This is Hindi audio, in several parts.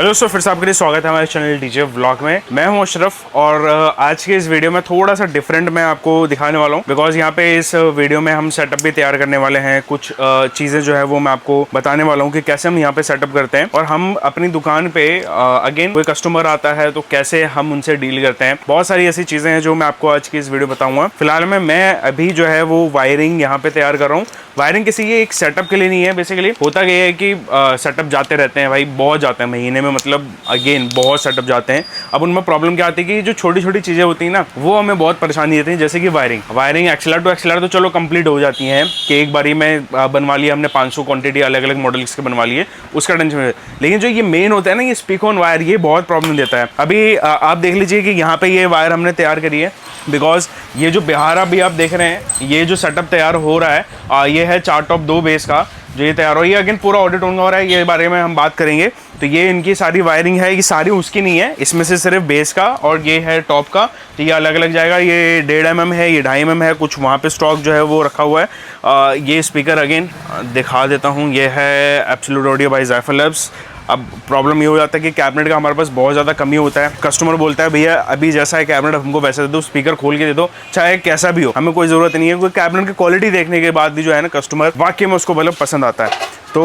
हेलो दोस्तों, फिर से आपके लिए स्वागत है हमारे चैनल डीजे व्लॉग में। मैं हूं अशरफ और आज के इस वीडियो में थोड़ा सा डिफरेंट मैं आपको दिखाने वाला हूं बिकॉज यहाँ पे इस वीडियो में हम सेटअप भी तैयार करने वाले हैं। कुछ चीज़ें जो है वो मैं आपको बताने वाला हूँ कि कैसे हम यहाँ पे सेटअप करते हैं और हम अपनी दुकान पे अगेन कोई कस्टमर आता है तो कैसे हम उनसे डील करते हैं। बहुत सारी ऐसी चीज़ें हैं जो मैं आपको आज की इस वीडियो बताऊंगा। फिलहाल में मैं अभी जो है वो वायरिंग यहाँ पे तैयार कर रहा हूँ। वायरिंग किसी ये एक सेटअप के लिए नहीं है, बेसिकली होता क्या है कि सेटअप जाते रहते हैं भाई, बहुत जाते हैं महीने में, मतलब अगेन बहुत सेटअप जाते हैं। अब उनमें प्रॉब्लम क्या आती है कि जो छोटी छोटी चीज़ें होती हैं ना वो हमें बहुत परेशानी देती हैं। जैसे कि वायरिंग एक्सेलर टू एक्सेलर तो चलो कंप्लीट हो जाती हैं कि एक बारी में बनवा लिया हमने 500 क्वांटिटी अलग अलग मॉडल्स के बनवा लिए, उसका टेंशन है। लेकिन जो ये मेन होता है ना, ये स्पीक ऑन वायर, ये बहुत प्रॉब्लम देता है। अभी आप देख लीजिए कि यहाँ पे ये वायर हमने तैयार करी है बिकॉज ये जो बिहार अभी आप देख रहे हैं, ये जो सेटअप तैयार हो रहा है ये है 4 टॉप 2 बेस का जो ये तैयार हो रही है। अगेन पूरा ऑडिट होगा हो रहा है, ये बारे में हम बात करेंगे। तो ये इनकी सारी वायरिंग है, ये सारी उसकी नहीं है, इसमें से सिर्फ बेस का और ये है टॉप का। तो ये अलग अलग जाएगा। ये 1.5 mm है, ये 2.5 mm है, कुछ वहाँ पे स्टॉक जो है वो रखा हुआ है। ये स्पीकर अगेन दिखा देता हूँ, ये है एब्सोल्यूट ऑडियो बाय ज़ायफा लैब्स। अब प्रॉब्लम ये हो जाता है कि कैबिनेट का हमारे पास बहुत ज़्यादा कमी होता है। कस्टमर बोलता है भैया अभी जैसा है कैबिनेट हमको वैसे दे दो, स्पीकर खोल के दे दो, चाहे कैसा भी हो, हमें कोई ज़रूरत नहीं है। कोई कैबिनेट की क्वालिटी देखने के बाद भी जो है ना कस्टमर वाकई में उसको मतलब पसंद आता है। तो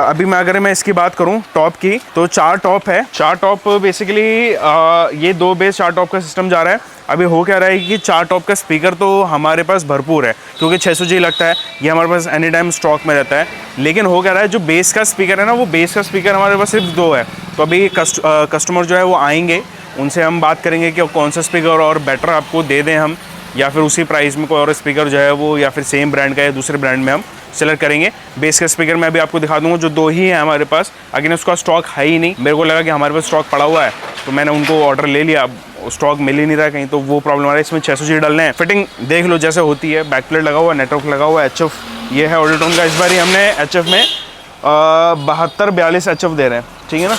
अभी अगर मैं इसकी बात करूं टॉप की, तो 4 टॉप है। 4 टॉप बेसिकली ये 2 बेस 4 टॉप का सिस्टम जा रहा है। अभी हो क्या रहा है कि 4 टॉप का स्पीकर तो हमारे पास भरपूर है क्योंकि 600G लगता है, ये हमारे पास एनी टाइम स्टॉक में रहता है। लेकिन हो क्या रहा है, जो बेस का स्पीकर है ना, वो बेस का स्पीकर हमारे पास सिर्फ 2 है। तो अभी कस्टमर जो है वो आएंगे, उनसे हम बात करेंगे कि कौन सा स्पीकर और बेटर आपको दे दें हम, या फिर उसी प्राइस में कोई और स्पीकर जो है वो, या फिर सेम ब्रांड का या दूसरे ब्रांड में हम सेलेक्ट करेंगे। बेस का स्पीकर मैं अभी आपको दिखा दूंगा, जो 2 ही है हमारे पास। अगेन उसका स्टॉक है ही नहीं, मेरे को लगा कि हमारे पास स्टॉक पड़ा हुआ है तो मैंने उनको ऑर्डर ले लिया। अब स्टॉक मिल ही नहीं रहा कहीं, तो वो प्रॉब्लम आ रहा है। इसमें 600G डालने हैं। फिटिंग देख लो जैसे होती है, बैक प्लेट लगा हुआ है, नेटवर्क लगा हुआ है, HF ये है ऑडिटोन का। इस बार ही हमने HF में 7242 HF दे रहे हैं, ठीक है ना।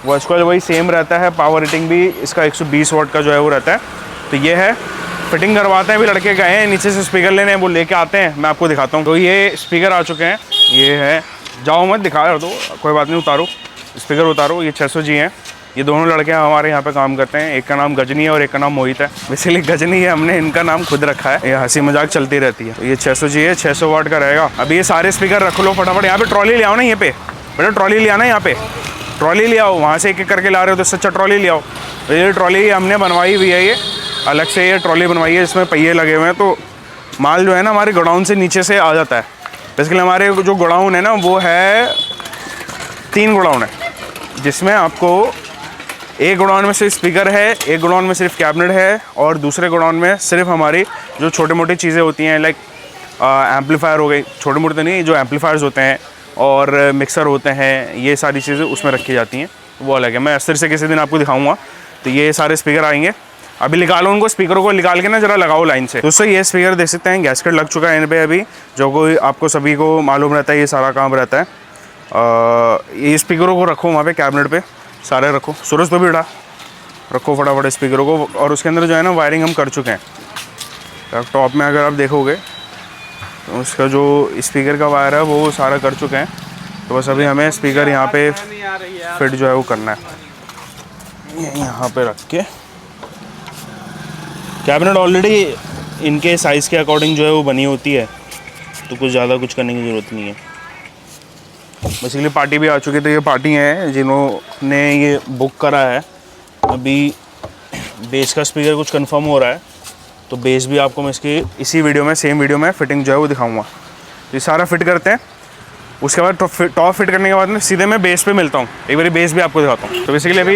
वॉइस कॉइल वही सेम रहता है, पावर रेटिंग भी इसका 120 वाट का जो है वो रहता है। तो ये है, फिटिंग करवाते हैं। अभी लड़के गए हैं नीचे से स्पीकर लेने, वो लेके आते हैं, मैं आपको दिखाता हूँ। तो ये स्पीकर आ चुके हैं, ये है, जाओ मत दिखा दो, कोई बात नहीं, उतारो स्पीकर उतारो। ये 600G हैं। ये दोनों लड़के हमारे यहाँ पे काम करते हैं, एक का नाम गजनी है और एक का नाम मोहित है। बेसिकली गजनी है, हमने इनका नाम खुद रखा है, ये हंसी मजाक चलती रहती है। तो ये 600G है, 600 वाट का रहेगा। अभी ये सारे स्पीकर रख लो फटाफट। यहाँ पे ट्रॉली ले आओ ना, यहाँ पे बेटा ट्रॉली ले आना, यहाँ पे ट्रॉली ले आओ। वहाँ से एक एक करके ला रहे हो तो सच्चा ट्रॉली ले आओ। तो ये ट्रॉली हमने बनवाई हुई है, ये अलग से ये ट्रॉली बनवाई है, इसमें पहिए लगे हुए हैं। तो माल जो है ना हमारे गोडाउन से नीचे से आ जाता है। बेसिकली हमारे जो गोडाउन है ना वो है 3 गोडाउन है, जिसमें आपको एक गोडाउन में सिर्फ स्पीकर है, एक गोडाउन में सिर्फ कैबिनेट है और दूसरे गोडाउन में सिर्फ हमारी जो छोटे मोटी चीज़ें होती हैं लाइक एम्पलीफायर हो गई, छोटे मोटे तो नहीं, जो एम्पलीफायर्स होते हैं और मिक्सर होते हैं, ये सारी चीज़ें उसमें रखी जाती हैं, वो अलग है। मैं अस्तर से किसी दिन आपको दिखाऊंगा। तो ये सारे स्पीकर आएंगे। अभी निकालो उनको, स्पीकरों को निकाल के ना जरा लगाओ लाइन से। दोस्तों ये स्पीकर देख सकते हैं, गैसकेट लग चुका है इन पे अभी, जो कोई आपको सभी को मालूम रहता है, ये सारा काम रहता है। ये स्पीकरों को रखो वहाँ पे कैबिनेट पे, सारे रखो। सूरज तो भी उठा, रखो फटाफट स्पीकरों को। और उसके अंदर जो है ना वायरिंग हम कर चुके हैं। टॉप में अगर आप देखोगे तो उसका जो स्पीकर का वायर है वो सारा कर चुके हैं। तो बस अभी हमें स्पीकर यहाँ पे फिट जो है वो करना है। यहाँ पे रख के कैबिनेट ऑलरेडी इनके साइज़ के अकॉर्डिंग जो है वो बनी होती है, तो कुछ ज़्यादा कुछ करने की ज़रूरत नहीं है। बेसिकली पार्टी भी आ चुकी है, तो ये पार्टी है जिन्होंने ये बुक करा है। अभी बेस का स्पीकर कुछ कंफर्म हो रहा है, तो बेस भी आपको मैं इसकी इसी वीडियो में, सेम वीडियो में फिटिंग जो है वो दिखाऊंगा। तो ये सारा फिट करते हैं, उसके बाद टॉप फिट करने के बाद में सीधे मैं बेस पे मिलता हूँ। एक बार बेस भी आपको दिखाता हूँ। तो बेसिकली अभी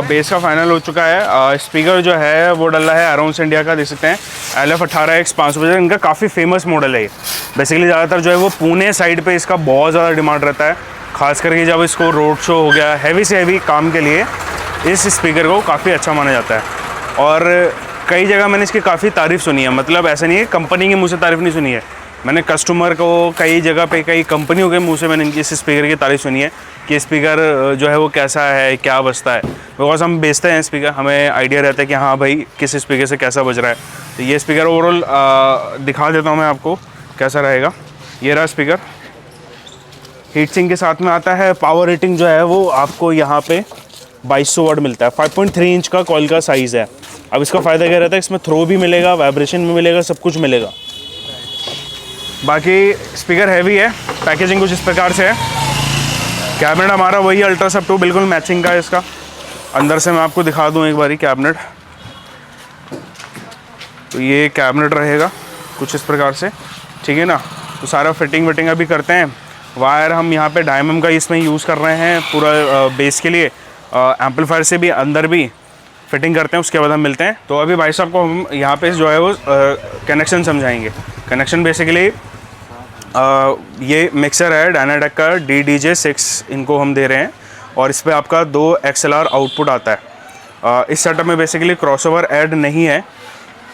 बेस का फाइनल हो चुका है। स्पीकर जो है वो डला है अराउंड इंडिया का, देख सकते हैं LF18X 500। इनका काफ़ी फेमस मॉडल है ये। बेसिकली ज़्यादातर जो है वो पुणे साइड पे इसका बहुत ज़्यादा डिमांड रहता है, खास करके जब इसको रोड शो हो गया, हैवी से हैवी काम के लिए इस स्पीकर को काफ़ी अच्छा माना जाता है। और कई जगह मैंने इसकी काफ़ी तारीफ़ सुनी है, मतलब ऐसा नहीं है कंपनी के मुँह से तारीफ़ नहीं सुनी है, मैंने कस्टमर को कई जगह पे, कई कंपनियों के मुंह से मैंने इनकी इस स्पीकर की तारीफ़ सुनी है कि स्पीकर जो है वो कैसा है, क्या बजता है। बिकॉज हम बेचते हैं स्पीकर, हमें आइडिया रहता है कि हाँ भाई किस स्पीकर से कैसा बज रहा है। तो ये स्पीकर ओवरऑल दिखा देता हूँ मैं आपको कैसा रहेगा। ये रहा स्पीकर, हीट सिंक के साथ में आता है। पावर रेटिंग जो है वो आपको यहाँ पे 2200 वाट मिलता है। 5.3 इंच का कॉइल का साइज़ है। अब इसका फ़ायदा क्या रहता है, इसमें थ्रो भी मिलेगा, वाइब्रेशन भी मिलेगा, सब कुछ मिलेगा। बाकी स्पीकर हैवी है, पैकेजिंग कुछ इस प्रकार से है। कैबिनेट हमारा वही अल्ट्रासब 2 बिल्कुल मैचिंग का है इसका। अंदर से मैं आपको दिखा दूँ एक बारी कैबिनेट। तो ये कैबिनेट रहेगा कुछ इस प्रकार से, ठीक है ना। तो सारा फिटिंग विटिंग अभी करते हैं। वायर हम यहाँ पे डायमंड का इसमें यूज़ कर रहे हैं पूरा बेस के लिए। एम्पलीफायर से भी अंदर भी फिटिंग करते हैं, उसके बाद हम मिलते हैं। तो अभी भाई साहब को हम यहाँ पे जो है वो कनेक्शन समझाएंगे। कनेक्शन बेसिकली ये मिक्सर है डायनाटेक का DDJ6 इनको हम दे रहे हैं, और इस पर आपका 2 XLR आउटपुट आता है। इस सेटअप में बेसिकली क्रॉसओवर ऐड नहीं है।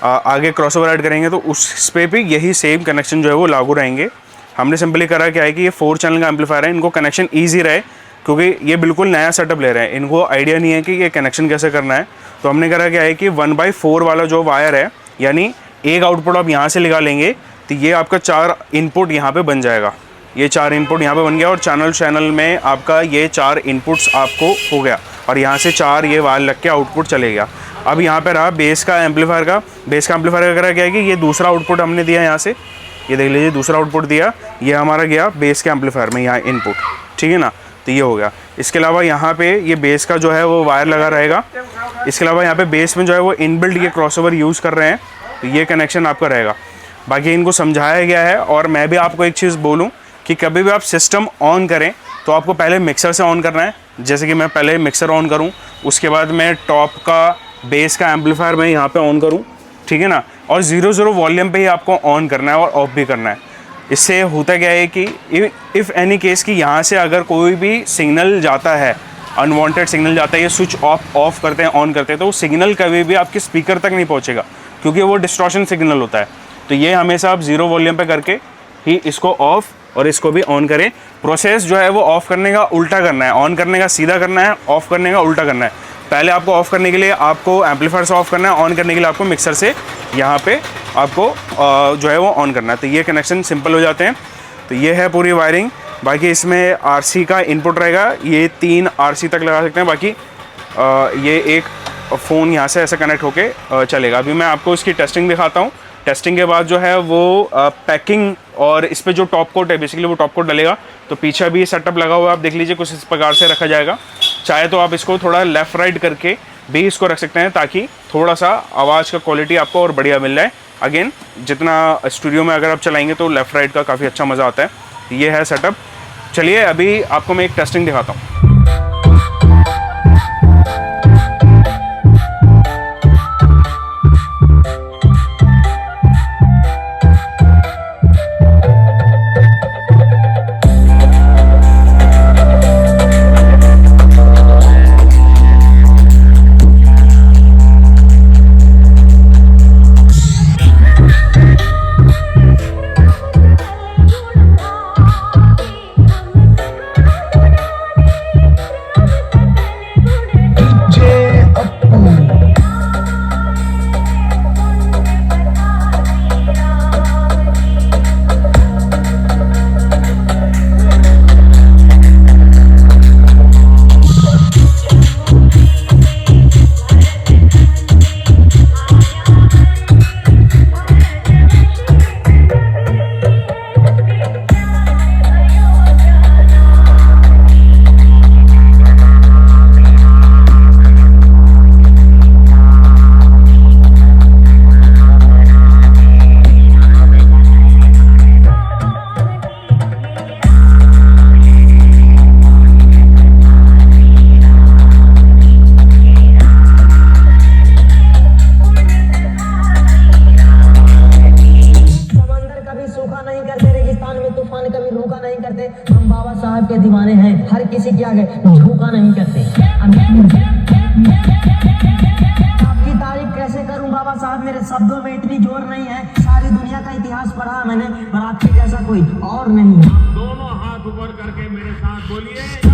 आगे क्रॉसओवर ऐड करेंगे तो उस पे भी यही सेम कनेक्शन जो है वो लागू रहेंगे। हमने सिंपली करा क्या है कि ये 4 चैनल का एम्पलीफायर है, इनको कनेक्शन ईजी रहे, क्योंकि ये बिल्कुल नया सेटअप ले रहे हैं, इनको आइडिया नहीं है कि ये कनेक्शन कैसे करना है। तो हमने करा क्या है कि 1/4 वाला जो वायर है, यानी एक आउटपुट आप यहाँ से लगा लेंगे तो ये आपका 4 इनपुट यहाँ पे बन जाएगा। ये 4 इनपुट यहाँ पे बन गया, और चैनल में आपका ये 4 इनपुट्स आपको हो गया, और यहाँ से 4 ये वायर लग के आउटपुट चले गया। अब यहाँ पे रहा बेस का एम्पलीफायर का करा क्या है कि ये दूसरा आउटपुट हमने दिया यहाँ से, ये देख लीजिए दूसरा आउटपुट दिया, ये हमारा गया बेस के एम्पलीफायर में यहाँ इनपुट, ठीक है ना। तो ये हो गया। इसके अलावा यहाँ पे ये बेस का जो है वो वायर लगा रहेगा। इसके अलावा यहाँ पे बेस में जो है वो इनबिल्ट ये क्रॉसओवर यूज़ कर रहे हैं, तो ये कनेक्शन आपका रहेगा। बाकी इनको समझाया गया है। और मैं भी आपको एक चीज़ बोलूँ कि कभी भी आप सिस्टम ऑन करें तो आपको पहले मिक्सर से ऑन करना है। जैसे कि मैं पहले मिक्सर ऑन करूँ, उसके बाद मैं टॉप का बेस का एम्पलीफायर मैं यहाँ पे ऑन करूँ, ठीक है ना। और 0 वॉल्यूम पे ही आपको ऑन करना है और ऑफ भी करना है। इससे होता क्या है कि इफ़ एनी केस कि यहाँ से अगर कोई भी सिग्नल जाता है, अनवांटेड सिग्नल जाता है, ये स्विच ऑफ करते हैं ऑन करते हैं, तो वो सिग्नल कभी भी आपके स्पीकर तक नहीं पहुँचेगा, क्योंकि वो डिस्टॉर्शन सिग्नल होता है। तो ये हमेशा आप 0 वॉल्यूम पे करके ही इसको ऑफ और इसको भी ऑन करें। प्रोसेस जो है वो ऑफ़ करने का उल्टा करना है, ऑन करने का सीधा करना है, ऑफ़ करने का उल्टा करना है। पहले आपको ऑफ़ करने के लिए आपको एम्पलीफायर से ऑफ़ करना है, ऑन करने के लिए आपको मिक्सर से यहाँ पे आपको जो है वो ऑन करना है। तो ये कनेक्शन सिंपल हो जाते हैं। तो ये है पूरी वायरिंग। बाकी इसमें RC का इनपुट रहेगा, ये 3 RC तक लगा सकते हैं। बाकी ये एक फ़ोन यहाँ से ऐसे कनेक्ट होके चलेगा। अभी मैं आपको इसकी टेस्टिंग दिखाता हूँ। टेस्टिंग के बाद जो है वो पैकिंग, और इस पर जो टॉप कोट है बेसिकली वो टॉप कोट डलेगा। तो पीछे भी सेटअप लगा हुआ है, आप देख लीजिए कुछ इस प्रकार से रखा जाएगा। चाहे तो आप इसको थोड़ा लेफ़्ट राइट करके भी इसको रख सकते हैं, ताकि थोड़ा सा आवाज़ का क्वालिटी आपको और बढ़िया मिल जाए। अगेन जितना स्टूडियो में अगर आप चलाएंगे तो लेफ़्ट राइट का काफ़ी अच्छा मज़ा आता है। ये है सेटअप। चलिए अभी आपको मैं एक टेस्टिंग दिखाता हूँ। के दीवाने हैं, हर किसी के आगे झुका नहीं करते। आपकी तारीफ कैसे करूं बाबा साहब, मेरे शब्दों में इतनी जोर नहीं है। सारी दुनिया का इतिहास पढ़ा मैंने, पर आपके जैसा कोई और नहीं। दोनों हाथ ऊपर करके मेरे साथ बोलिए,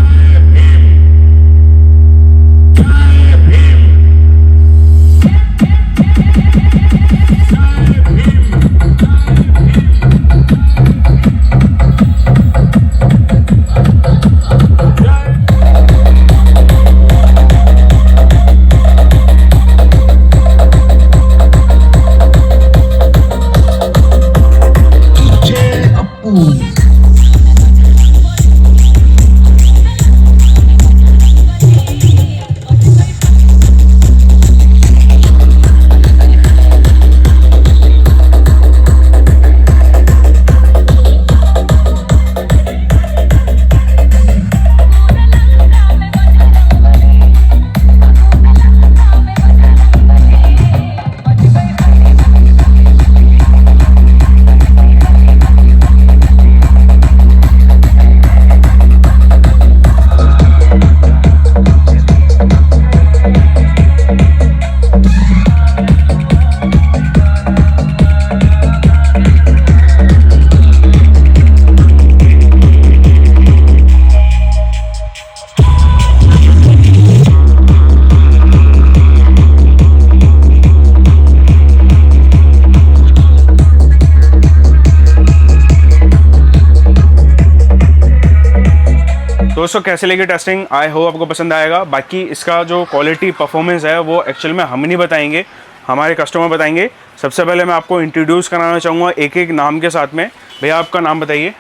दोस्तों कैसे लगी टेस्टिंग, आई होप आपको पसंद आएगा। बाकी इसका जो क्वालिटी परफॉर्मेंस है वो एक्चुअल में हम नहीं बताएंगे, हमारे कस्टमर बताएंगे। सबसे पहले मैं आपको इंट्रोड्यूस कराना चाहूँगा एक एक नाम के साथ में। भैया आपका नाम बताइए।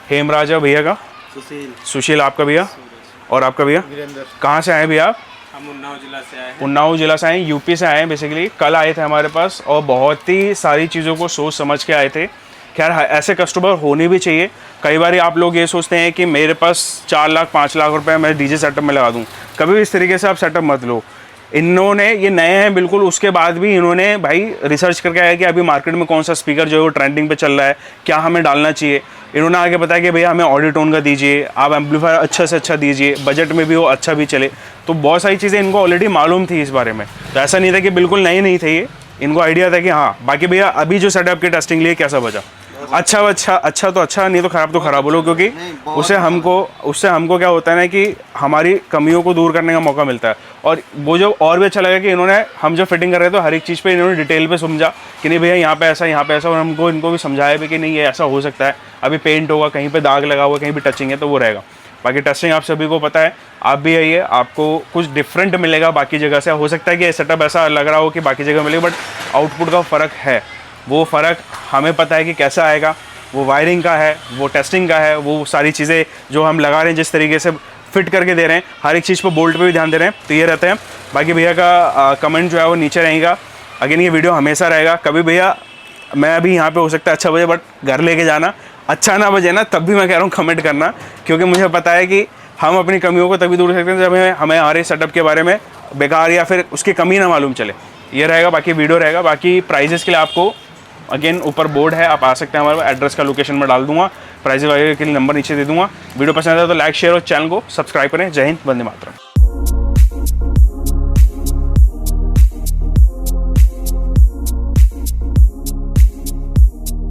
हेमराज है भैया का। सुशील आपका भैया। और आपका भैया कहाँ से आए भैया आप? हम उन्नाव जिला से आए हैं। उन्नाव जिला से आए, यूपी से आए हैं बेसिकली। कल आए थे हमारे पास और बहुत ही सारी चीज़ों को सोच समझ के आए थे। खैर ऐसे कस्टमर होने भी चाहिए। कई बार आप लोग ये सोचते हैं कि मेरे पास 4 लाख 5 लाख रुपए मैं डीजे सेटअप में लगा दूं। कभी भी इस तरीके से आप सेटअप मत लो। इन्होंने ये नए हैं बिल्कुल, उसके बाद भी इन्होंने भाई रिसर्च करके आया कि अभी मार्केट में कौन सा स्पीकर जो है वो ट्रेंडिंग पे चल रहा है, क्या हमें डालना चाहिए। इन्होंने आगे बताया कि भैया हमें ऑडियोटोन का दीजिए, आप एम्पलीफायर अच्छा से अच्छा दीजिए, बजट में भी वो अच्छा भी चले। तो बहुत सारी चीज़ें इनको ऑलरेडी मालूम थी इस बारे में। तो ऐसा नहीं था कि बिल्कुल नए नहीं थे ये, इनको आइडिया था कि हाँ। बाकी भैया अभी जो सेटअप की टेस्टिंग लिए कैसा बचा? अच्छा तो अच्छा, नहीं तो ख़राब बोलो, क्योंकि उससे हमको क्या होता है ना कि हमारी कमियों को दूर करने का मौका मिलता है। और वो जो और भी अच्छा लगा कि इन्होंने हम जो फिटिंग कर रहे थे तो हर एक चीज़ पे इन्होंने डिटेल पे समझा कि नहीं भैया यहाँ पे ऐसा, और हमको इनको भी समझाया भी कि नहीं ये ऐसा हो सकता है, अभी पेंट होगा, कहीं पे दाग लगा हुआ, कहीं भी टचिंग है तो वो रहेगा। बाकी टेस्टिंग आप सभी को पता है, आप भी आइए, आपको कुछ डिफरेंट मिलेगा बाकी जगह से। हो सकता है कि सेटअप ऐसा लग रहा हो कि बाकी जगह मिलेगा, बट आउटपुट का फ़र्क है। वो फ़र्क हमें पता है कि कैसा आएगा, वो वायरिंग का है, वो टेस्टिंग का है, वो सारी चीज़ें जो हम लगा रहे हैं, जिस तरीके से फिट करके दे रहे हैं, हर एक चीज़ पर बोल्ट पे भी ध्यान दे रहे हैं। तो ये रहते हैं। बाकी भैया का कमेंट जो है वो नीचे रहेगा। अगेन ये वीडियो हमेशा रहेगा। कभी भैया मैं अभी यहाँ पे हो सकता है अच्छा बजे, बट घर लेके जाना अच्छा ना बजे ना, तब भी मैं कह रहा हूँ कमेंट करना, क्योंकि मुझे पता है कि हम अपनी कमियों को तभी दूर कर सकते हैं जब हमें हमारे सेटअप के बारे में बेकार या फिर उसकी कमी ना मालूम चले। ये रहेगा, बाकी वीडियो रहेगा। बाकी प्राइजेस के लिए आपको अगेन ऊपर बोर्ड है, आप आ सकते हैं। हमारे एड्रेस का लोकेशन में डाल दूंगा, प्राइजेस वगैरह के लिए नंबर नीचे दे दूंगा। वीडियो पसंद आए तो लाइक शेयर और चैनल को सब्सक्राइब करें। जय हिंद, वंदे मातरम।